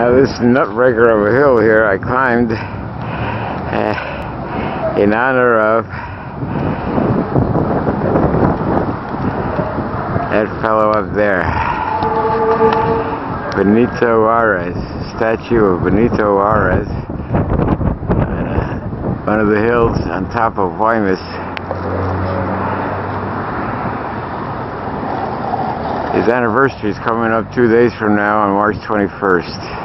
Now this nutcracker of a hill here I climbed in honor of that fellow up there, Benito Juarez, statue of Benito Juarez on one of the hills on top of Guaymas. His anniversary is coming up 2 days from now on March 21st.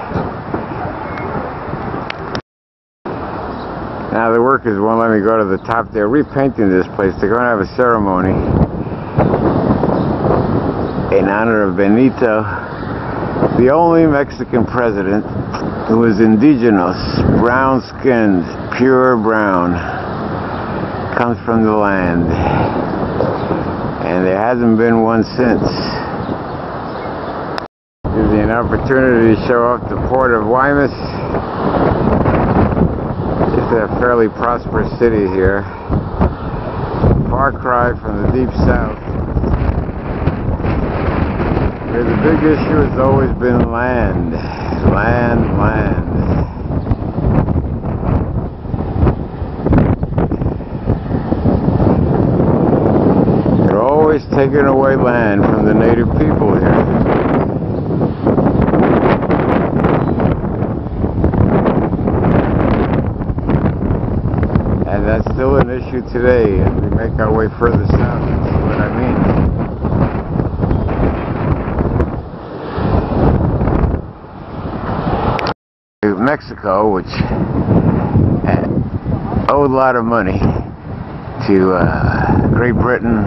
Now the workers won't let me go to the top. They're repainting this place. They're going to have a ceremony in honor of Benito, the only Mexican president who was indigenous, brown-skinned, pure brown, comes from the land, and there hasn't been one since. Gives me an opportunity to show off the port of Guaymas. It's a fairly prosperous city here, far cry from the deep south. Where the big issue has always been land. Land. They're always taking away land from the native people here. And that's still an issue today as we make our way further south. That's what I mean. Mexico, which owed a lot of money to Great Britain,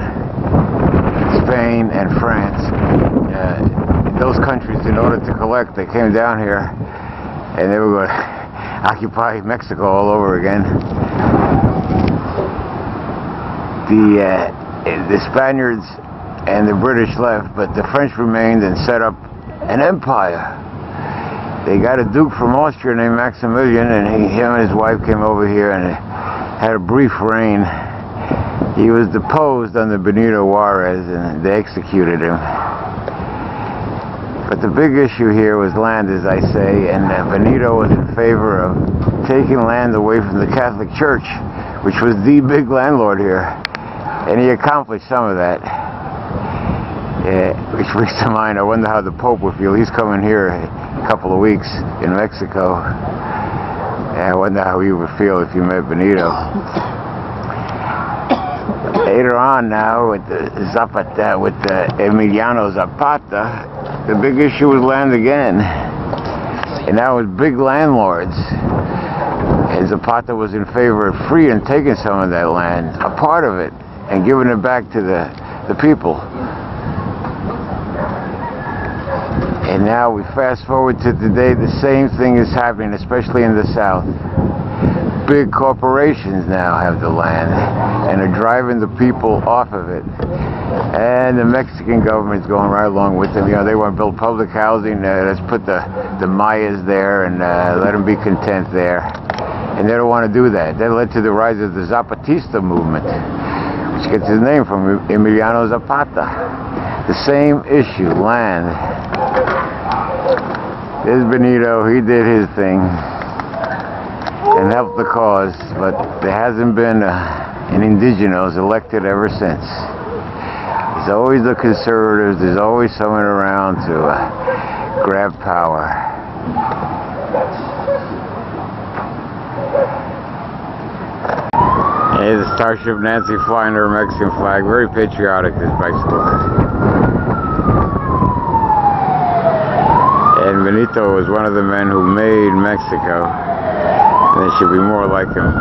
Spain, and France. Those countries, in order to collect, they came down here and they were going to occupy Mexico all over again. The Spaniards and the British left, but the French remained and set up an empire. They got a duke from Austria named Maximilian, and him and his wife came over here and had a brief reign. He was deposed under Benito Juarez, and they executed him. But the big issue here was land, as I say, and Benito was in favor of taking land away from the Catholic Church, which was the big landlord here, and he accomplished some of that. Which brings to mind, I wonder how the Pope would feel. He's coming here a couple of weeks in Mexico. I wonder how he would feel if you met Benito. Later on now, with the Zapata, with the Emiliano Zapata, the big issue was land again. And that was big landlords. And Zapata was in favor of free and taking some of that land, a part of it, and giving it back to the people. And now we fast forward to today, the same thing is happening, especially in the south. Big corporations now have the land and are driving the people off of it. And the Mexican government's going right along with them. You know, they want to build public housing. Let's put the Mayas there and let them be content there. And they don't want to do that. That led to the rise of the Zapatista movement, which gets its name from Emiliano Zapata. The same issue, land. There's Benito, he did his thing and helped the cause, but there hasn't been an indigenous elected ever since. There's always the conservatives, there's always someone around to grab power. Here's the Starship Nancy flying her Mexican flag, very patriotic, this bicycle. And Benito was one of the men who made Mexico. They should be more like him.